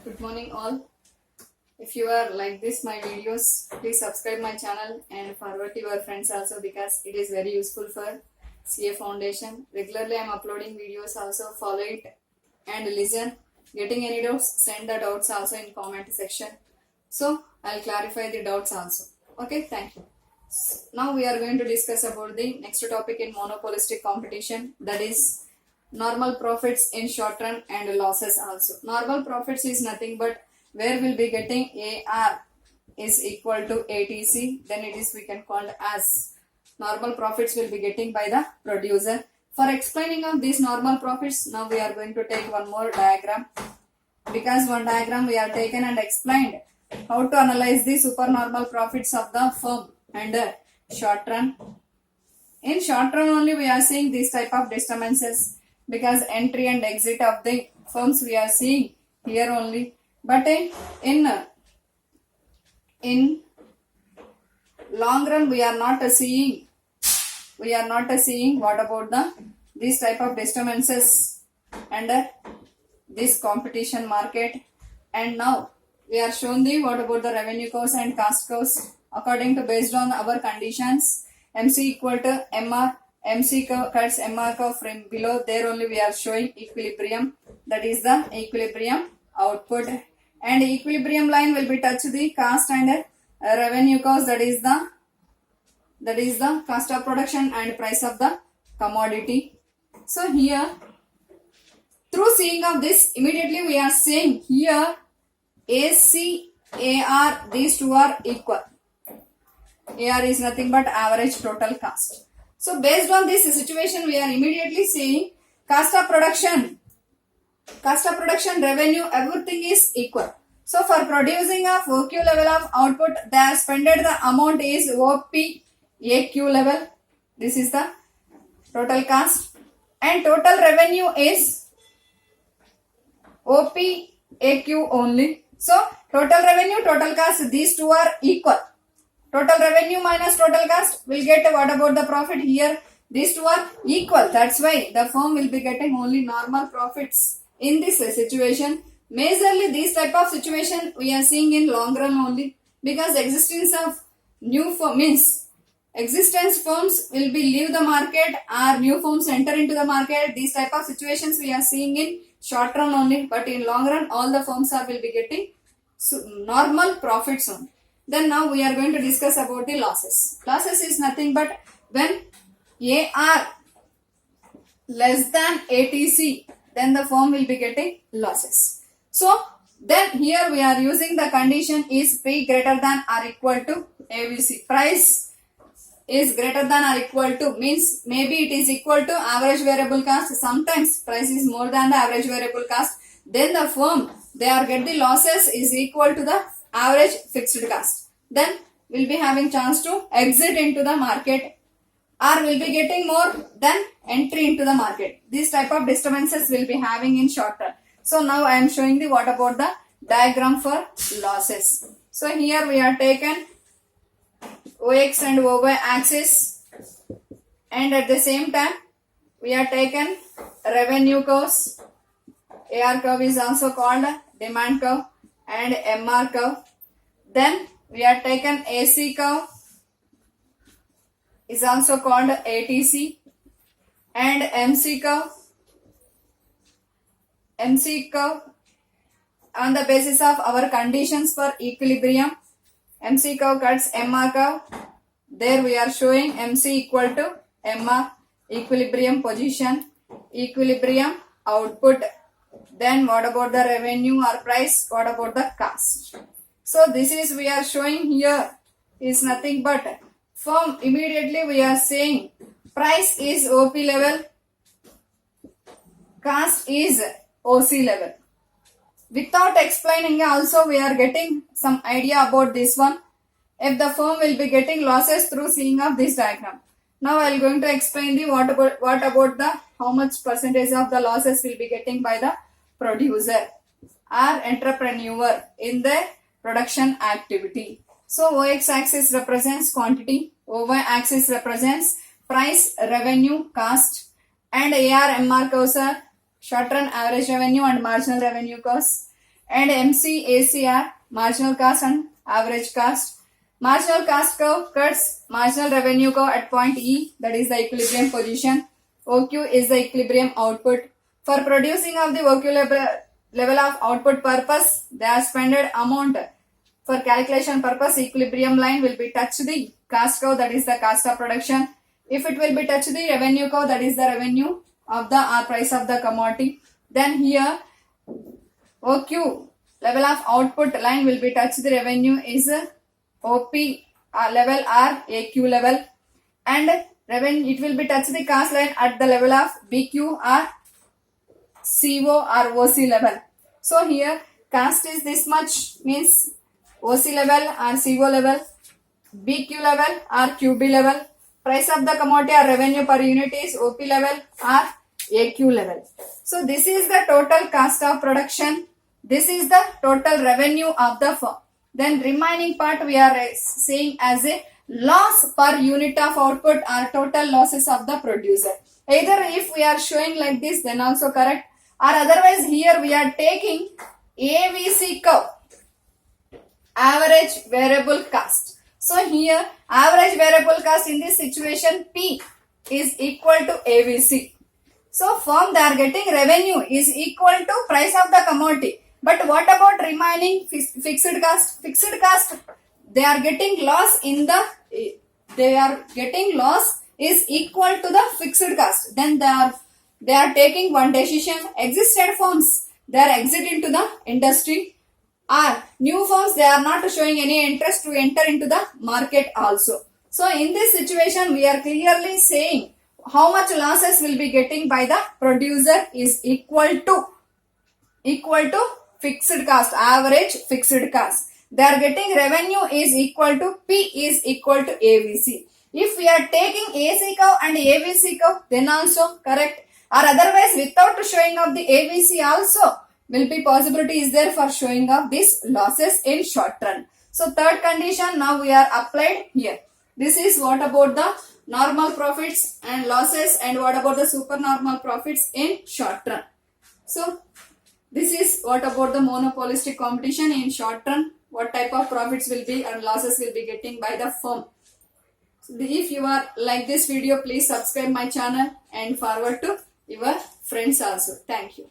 Good morning all. If you are like this my videos, please subscribe my channel and forward to your friends also because it is very useful for CA Foundation. Regularly I am uploading videos also. Follow it and listen. Getting any doubts, send the doubts also in comment section. So I'll clarify the doubts also. Okay, thank you. Now we are going to discuss about the next topic in monopolistic competition, that is normal profits in short run and losses also. Normal profits is nothing but where we'll be getting AR is equal to ATC, then it is we can call as normal profits will be getting by the producer. For explaining of these normal profits, now we are going to take one more diagram, because one diagram we are taken and explained how to analyze the supernormal profits of the firm and short run. In short run only we are seeing this type of disturbances, because entry and exit of the firms we are seeing here only. But in long run we are not seeing what about the this type of disturbances and this competition market. And now we are shown the what about the revenue curves and cost curves according to based on our conditions. MC equal to MR, MC curve cuts MR curve from below, there only we are showing equilibrium, that is the equilibrium output, and equilibrium line will be touch the cost and revenue cost, that is the cost of production and price of the commodity. So here through seeing of this, immediately we are saying here AC, AR, these two are equal. AR is nothing but average total cost. So based on this situation, we are immediately saying cost of production, revenue, everything is equal. So for producing a OQ level of output, they have spended the amount is OP AQ level. This is the total cost, and total revenue is OP AQ only. So total revenue, total cost, these two are equal. Total revenue minus total cost will get what about the profit here? These two are equal. That's why the firm will be getting only normal profits in this situation. Majorly this type of situation we are seeing in long run only, because existence of new firm means existence firms will be leave the market or new firms enter into the market. These type of situations we are seeing in short run only, but in long run all the firms are will be getting normal profits only. Then now we are going to discuss about the losses. Losses is nothing but when AR less than ATC, then the firm will be getting losses. So then here we are using the condition is P greater than or equal to AVC. Price is greater than or equal to means maybe it is equal to average variable cost. Sometimes price is more than the average variable cost. Then the firm they are get the losses is equal to the average fixed cost. Then we'll be having chance to exit into the market, or will be getting more than entry into the market. These type of disturbances will be having in short term. So now I am showing the what about the diagram for losses. So here we are taken OX and OY axis, and at the same time we are taken revenue curves. AR curve is also called demand curve and MR curve. Then we are taken AC curve is also called ATC, and MC curve on the basis of our conditions for equilibrium. MC curve cuts MR curve. There we are showing MC equal to MR, equilibrium position, equilibrium output. Then what about the revenue or price? What about the cost? So this is we are showing here is nothing but firm. Immediately we are saying price is OP level, cost is OC level. Without explaining also we are getting some idea about this one. If the firm will be getting losses through seeing of this diagram. Now I am going to explain the what about the how much percentage of the losses will be getting by the producer or entrepreneur in the production activity. So OX axis represents quantity, OY axis represents price, revenue, cost, and AR MR curves are short run average revenue and marginal revenue curves, and MC, AC are marginal cost and average cost. Marginal cost curve cuts marginal revenue curve at point E, that is the equilibrium position. OQ is the equilibrium output. For producing of the OQ level of output purpose, the expended amount. For calculation purpose, equilibrium line will be touch the cost curve, that is the cost of production. If it will be touch the revenue curve, that is the revenue of the or price of the commodity. Then here OQ level of output line will be touch the revenue is OP level or AQ level, and revenue it will be touch the cost line at the level of BQ or CO or OC level. So here cost is this much, means OC level or CO level, BQ level or QB level. Price of the commodity or revenue per unit is OP level or AQ level. So this is the total cost of production. This is the total revenue of the firm. Then remaining part we are saying as a loss per unit of output or total losses of the producer. Either if we are showing like this, then also correct, or otherwise here we are taking AVC curve, average variable cost. So here average variable cost in this situation P is equal to AVC. So firm they are getting revenue is equal to price of the commodity. But what about remaining fixed cost? Fixed cost they are getting loss in the is equal to the fixed cost. Then they are taking one decision. Existed firms they are exiting to the industry, or new firms they are not showing any interest to enter into the market also. So in this situation we are clearly saying how much losses will be getting by the producer is equal to fixed cost, average fixed cost. They are getting revenue is equal to P is equal to AVC. If we are taking AC curve and AVC curve, then also correct, or otherwise without showing of the AVC also will be possibility is there for showing of these losses in short run. So third condition now we are applied here. This is what about the normal profits and losses, and what about the supernormal profits in short run. So this is what about the monopolistic competition in short run, what type of profits will be and losses will be getting by the firm. So if you are like this video, please subscribe my channel and forward to your friends also. Thank you.